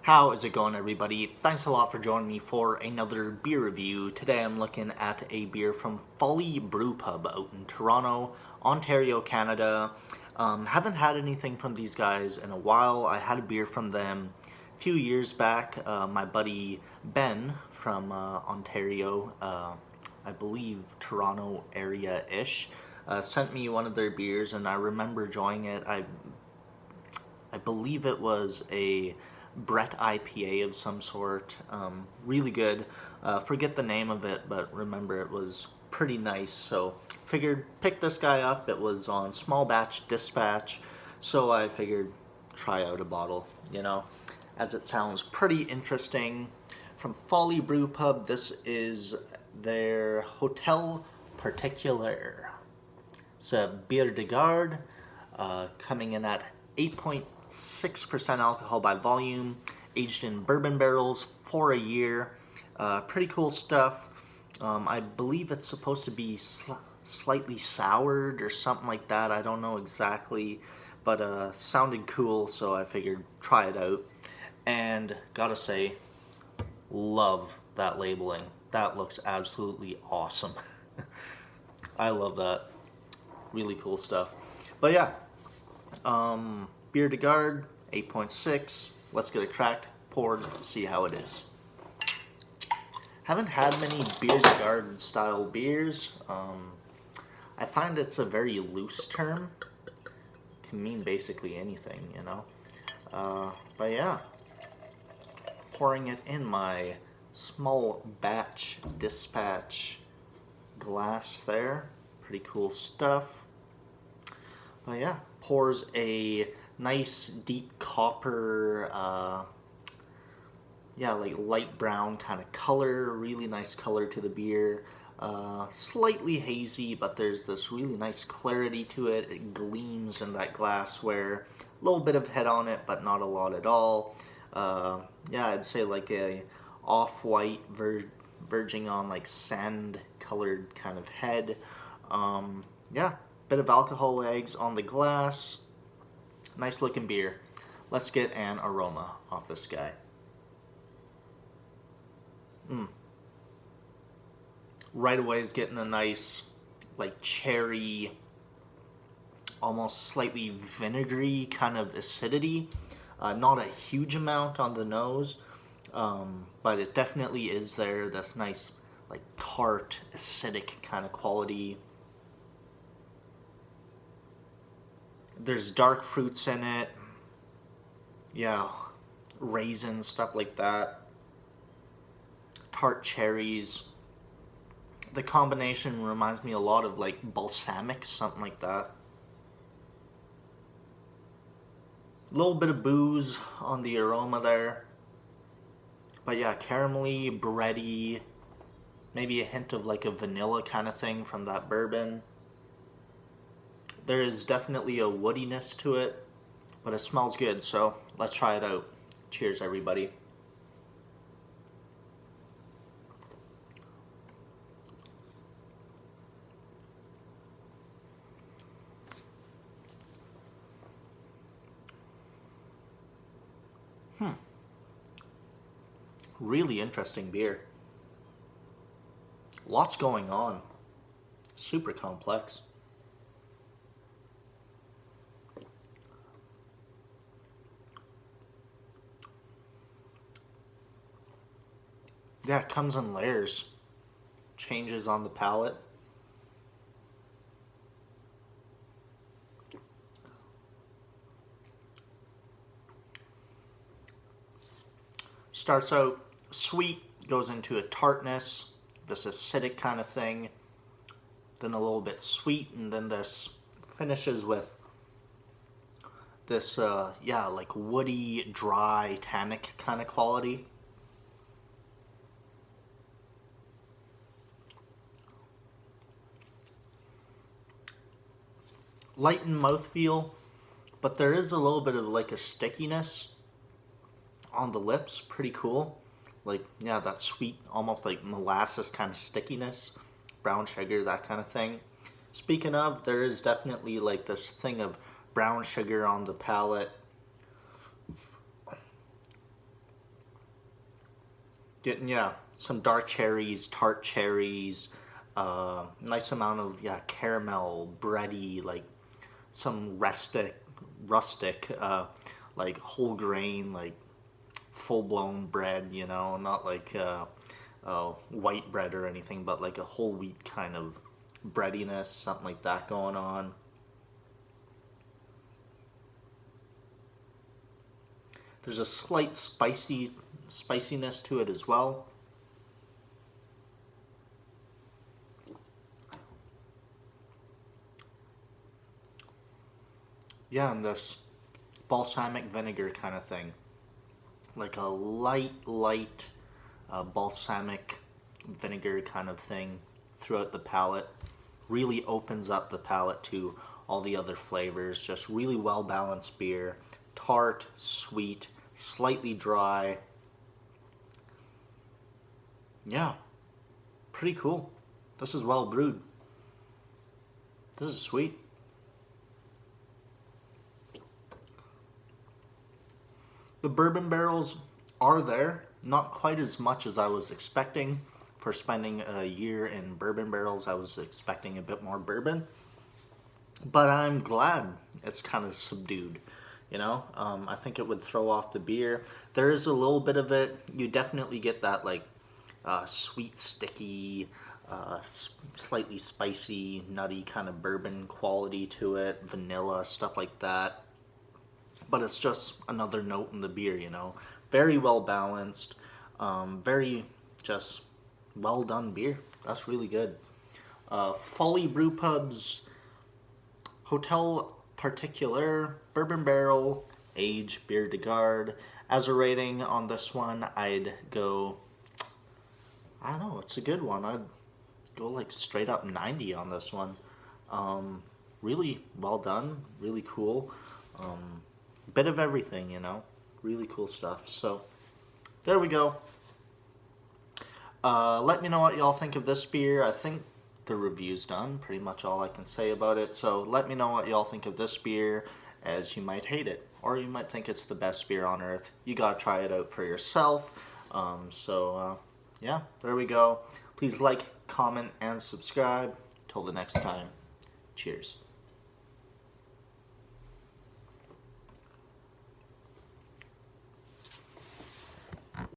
How is it going, everybody? Thanks a lot for joining me for another beer review. Today I'm looking at a beer from Folly Brewpub out in Toronto, Ontario, Canada. Haven't had anything from these guys in a while. I had a beer from them a few years back. My buddy Ben from Ontario, I believe Toronto area-ish, sent me one of their beers, and I remember enjoying it. I believe it was a Brett IPA of some sort. Really good. Forget the name of it, but remember it was pretty nice. So figured pick this guy up. It was on small batch dispatch, so I figured try out a bottle, as it sounds pretty interesting. From Folly Brew Pub, this is their Hotel Particular. It's a Bière de Garde, coming in at 8.6% alcohol by volume, aged in bourbon barrels for a year. Pretty cool stuff. I believe it's supposed to be slightly soured or something like that. I don't know exactly, but sounded cool, so I figured try it out. And gotta say, love that labeling. That looks absolutely awesome. I love that. Really cool stuff. But yeah, Bière de Garde, 8.6. Let's get it cracked, poured, see how it is. Haven't had many Bière de Garde style beers. I find it's a very loose term. Can mean basically anything, But yeah, pouring it in my small batch dispatch glass there. Pretty cool stuff. But yeah, pours a nice deep copper, like light brown kind of color. Really nice color to the beer. Slightly hazy, but there's this really nice clarity to it. It gleams in that glassware. A little bit of head on it, but not a lot at all. I'd say like a off-white verging on like sand-colored kind of head. Bit of alcohol eggs on the glass. Nice looking beer. Let's get an aroma off this guy. Right away is getting a nice, like cherry, almost slightly vinegary kind of acidity. Not a huge amount on the nose, but it definitely is there. This nice, like tart, acidic kind of quality. There's dark fruits in it. Yeah, raisins, stuff like that. Tart cherries. The combination reminds me a lot of like balsamic, something like that. A little bit of booze on the aroma there. But yeah, caramelly, bready. Maybe a hint of like a vanilla kind of thing from that bourbon. There is definitely a woodiness to it, but it smells good, so let's try it out. Cheers, everybody. Really interesting beer. Lots going on. Super complex. Yeah, it comes in layers. Changes on the palate. Starts out sweet, goes into a tartness, this acidic kind of thing, then a little bit sweet, and then this finishes with this, like woody, dry, tannic kind of quality. Light in mouthfeel, but there is a little bit of like a stickiness on the lips. Pretty cool. Like, yeah, that sweet, almost like molasses kind of stickiness. Brown sugar, that kind of thing. Speaking of, there is definitely like this thing of brown sugar on the palate. Getting, yeah, some dark cherries, tart cherries, nice amount of, yeah, caramel, bready, like some rustic, like whole grain, like full blown bread, you know, not like white bread or anything, but like a whole wheat kind of breadiness, something like that going on. There's a slight spiciness to it as well. Yeah, and this balsamic vinegar kind of thing. Like a light balsamic vinegar kind of thing throughout the palate. Really opens up the palate to all the other flavors. Just really well balanced beer. Tart, sweet, slightly dry. Yeah, pretty cool. This is well brewed. This is sweet. The bourbon barrels are there, not quite as much as I was expecting. For spending a year in bourbon barrels, I was expecting a bit more bourbon. But I'm glad it's kind of subdued. You know, I think it would throw off the beer. There is a little bit of it. You definitely get that like sweet, sticky, slightly spicy, nutty kind of bourbon quality to it. Vanilla, stuff like that. But it's just another note in the beer, you know. Very well balanced, very just well done beer. That's really good. Folly Brewpub's Hotel Particular Bourbon Barrel Age Beer de Garde. As a rating on this one, I'd go, I don't know, it's a good one. I'd go like straight up 90 on this one. Really well done, really cool. Bit of everything, you know, really cool stuff. So there we go. Let me know what y'all think of this beer. I think the review's done, pretty much all I can say about it. So let me know what y'all think of this beer, as you might hate it, or you might think it's the best beer on earth. You gotta try it out for yourself. Yeah, there we go. Please like, comment, and subscribe. Till the next time, cheers.